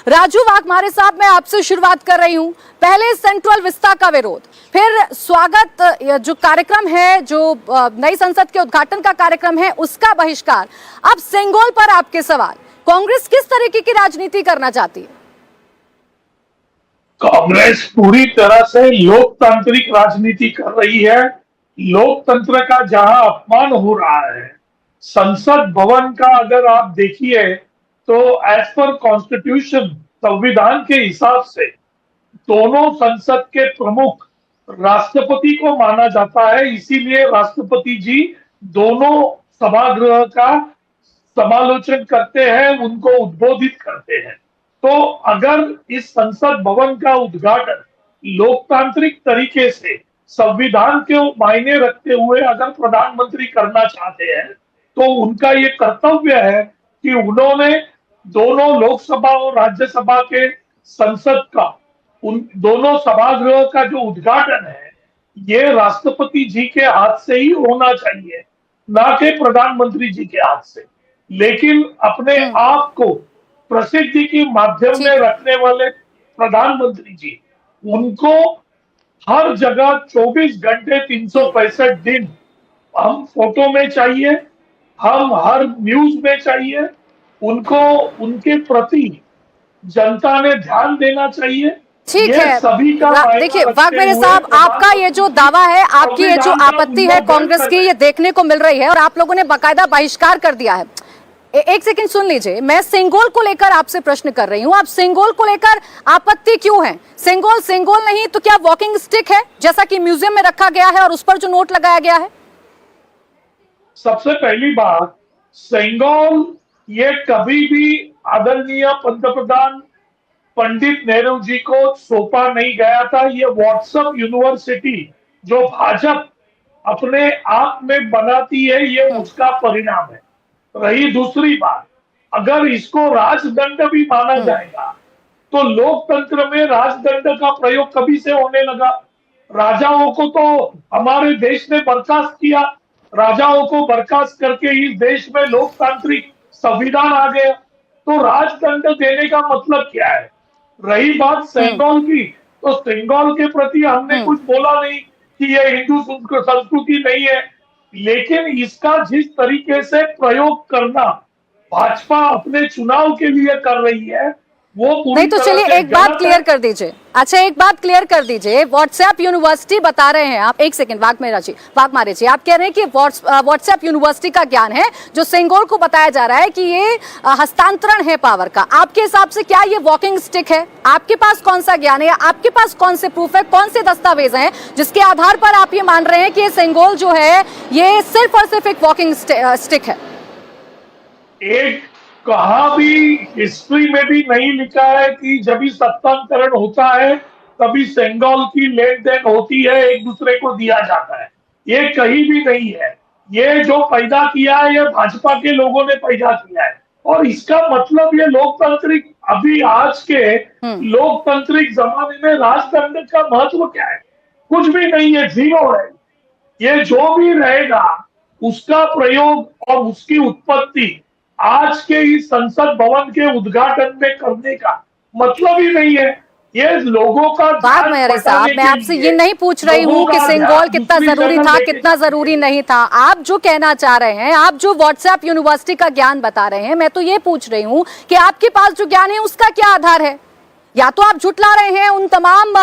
राजू वाघमारे साहब, मैं आपसे शुरुआत कर रही हूं। पहले सेंट्रल विस्ता का विरोध, फिर स्वागत जो कार्यक्रम है, जो नई संसद के उद्घाटन का कार्यक्रम है, उसका बहिष्कार। अब सेंगोल पर आपके सवाल, कांग्रेस किस तरीके की राजनीति करना चाहती है? कांग्रेस पूरी तरह से लोकतांत्रिक राजनीति कर रही है। लोकतंत्र का जहां अपमान हो रहा है, संसद भवन का अगर आप देखिए तो एज पर कॉन्स्टिट्यूशन, संविधान के हिसाब से दोनों संसद के प्रमुख राष्ट्रपति को माना जाता है। इसीलिए राष्ट्रपति जी दोनों सभागृह का समालोचन करते हैं, उनको उद्बोधित करते हैं। तो अगर इस संसद भवन का उद्घाटन लोकतांत्रिक तरीके से संविधान के मायने रखते हुए अगर प्रधानमंत्री करना चाहते हैं, तो उनका ये कर्तव्य है कि उन्होंने दोनों लोकसभा और राज्यसभा के संसद का, उन दोनों सभागृह का जो उद्घाटन है, ये राष्ट्रपति जी के हाथ से ही होना चाहिए, ना कि प्रधानमंत्री जी के हाथ से। लेकिन अपने आप को प्रसिद्धि के माध्यम में रखने वाले प्रधानमंत्री जी, उनको हर जगह 24 घंटे 365 दिन हम फोटो में चाहिए, हम हर न्यूज में चाहिए। उनको उनके प्रति जनता ने ध्यान देना चाहिए। ठीक है, सभी का देखिए वाघमारे साहब, आपका ये जो दावा है, आपकी ये जो आपत्ति है कांग्रेस की, ये देखने को मिल रही है और आप लोगों ने बाकायदा बहिष्कार कर दिया है। एक सेकंड सुन लीजिए, मैं सेंगोल को लेकर आपसे प्रश्न कर रही हूं। आप सेंगोल को लेकर आपत्ति क्यों है? सेंगोल नहीं तो क्या वॉकिंग स्टिक है, जैसा कि म्यूजियम में रखा गया है और उस पर जो नोट लगाया गया है? सबसे पहली बात, सेंगोल ये कभी भी आदरणीय पंतप्रधान पंडित नेहरू जी को सौंपा नहीं गया था। ये व्हाट्सएप यूनिवर्सिटी जो भाजपा अपने आप में बनाती है, ये उसका परिणाम है। रही दूसरी बात, अगर इसको राजदंड भी माना जाएगा, तो लोकतंत्र में राजदंड का प्रयोग कभी से होने लगा? राजाओं को तो हमारे देश ने बर्खास्त किया, राजाओं को बर्खास्त करके इस देश में लोकतांत्रिक संविधान आ गया। तो राजदंड देने का मतलब क्या है? रही बात सेंगोल की, तो सेंगोल के प्रति हमने कुछ बोला नहीं कि ये हिंदू संस्कृति नहीं है, लेकिन इसका जिस तरीके से प्रयोग करना भाजपा अपने चुनाव के लिए कर रही है, वो पूरी नहीं। तो चलिए एक बात क्लियर कर दीजिए। अच्छा, एक बात क्लियर कर दीजिए, व्हाट्सएप यूनिवर्सिटी बता रहे हैं आप। एक सेकंड वाघमारे जी, आप कह रहे हैं कि व्हाट्सएप यूनिवर्सिटी का ज्ञान है, जो सेंगोल को बताया जा रहा है कि ये हस्तांतरण है पावर का। आपके हिसाब से क्या ये वॉकिंग स्टिक है? आपके पास कौन सा ज्ञान है, आपके पास कौन से प्रूफ है, कौन से दस्तावेज हैं जिसके आधार पर आप ये मान रहे हैं कि ये सेंगोल जो है ये सिर्फ और सिर्फ एक वॉकिंग स्टिक है? एक कहाँ भी हिस्ट्री में भी नहीं लिखा है कि जब भी सत्तांतरण होता है तभी सेंगोल की लेन देन होती है, एक दूसरे को दिया जाता है। ये कहीं भी नहीं है। ये जो पैदा किया है, ये भाजपा के लोगों ने पैदा किया है। और इसका मतलब ये लोकतांत्रिक, अभी आज के लोकतांत्रिक जमाने में राजदंड का महत्व क्या है? कुछ भी नहीं है, जीरो है। ये जो भी रहेगा उसका प्रयोग और उसकी उत्पत्ति आज के इस संसद भवन के उद्घाटन में करने का मतलब ही नहीं है। ये लोगों का वाघमारे साहब, मैं आपसे ये नहीं पूछ रही हूँ कि सेंगोल कितना जरूरी था, कितना जरूरी नहीं था। आप जो कहना चाह रहे हैं, आप जो व्हाट्सएप यूनिवर्सिटी का ज्ञान बता रहे हैं, मैं तो ये पूछ रही हूँ कि आपके पास जो ज्ञान है उसका क्या आधार है? या तो आप झुटला रहे हैं उन तमाम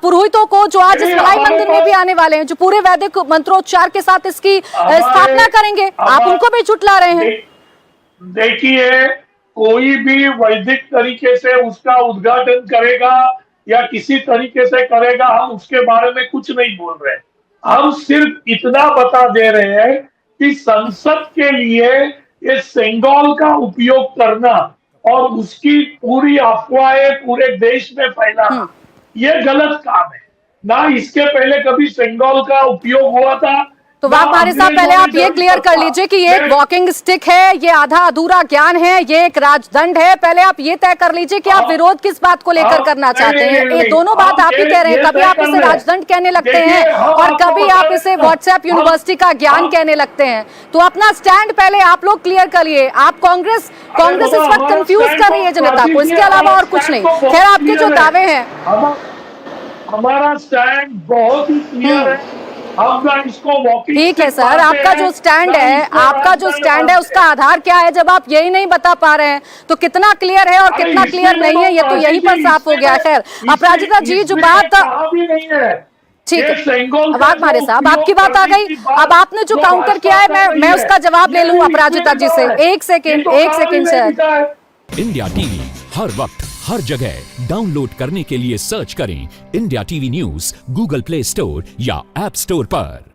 पुरोहितों को जो आज इस मलाई मंदिर में भी आने वाले हैं, जो पूरे वैदिक मंत्रोच्चार के साथ इसकी स्थापना करेंगे, आप उनको भी झुटला रहे हैं। देखिए, कोई भी वैदिक तरीके से उसका उद्घाटन करेगा या किसी तरीके से करेगा, हम उसके बारे में कुछ नहीं बोल रहे। हम सिर्फ इतना बता दे रहे हैं कि संसद के लिए ये सेंगोल का उपयोग करना और उसकी पूरी अफवाहें पूरे देश में फैलाना, ये गलत काम है। ना इसके पहले कभी सेंगोल का उपयोग हुआ था, तो वाघमारे साहब पहले आप ये क्लियर कर लीजिए कि ये एक वॉकिंग स्टिक है, ये आधा अधूरा ज्ञान है, ये एक राजदंड है। पहले आप ये तय कर लीजिए कि आप विरोध किस बात को लेकर करना चाहते हैं। ये दोनों बात आप ही कह रहे हैं, कभी आप इसे राजदंड कहने लगते हैं और कभी आप इसे व्हाट्सएप यूनिवर्सिटी का ज्ञान कहने लगते हैं। तो अपना स्टैंड पहले आप लोग क्लियर करिए। आप कांग्रेस इस वक्त कंफ्यूज कर रही है जनता को, इसके अलावा और कुछ नहीं। खैर, आपके जो दावे हैं, हमारा स्टैंड बहुत ही क्लियर है। हम ना इसको वॉकिंग ठीक है सर, आपका जो स्टैंड है उसका आधार क्या है? जब आप यही नहीं बता पा रहे हैं तो कितना क्लियर है और कितना क्लियर नहीं है, ये तो यहीं पर साफ हो गया। खैर, अपराजिता जी जो बात ठीक है, वाघमारे साहब आपकी बात आ गई। अब आपने जो काउंटर किया है मैं उसका जवाब ले लूं अपराजिता जी से। एक सेकेंड सर। इंडिया टीवी हर वक्त हर जगह डाउनलोड करने के लिए सर्च करें India TV news Google play store या ऐप स्टोर पर।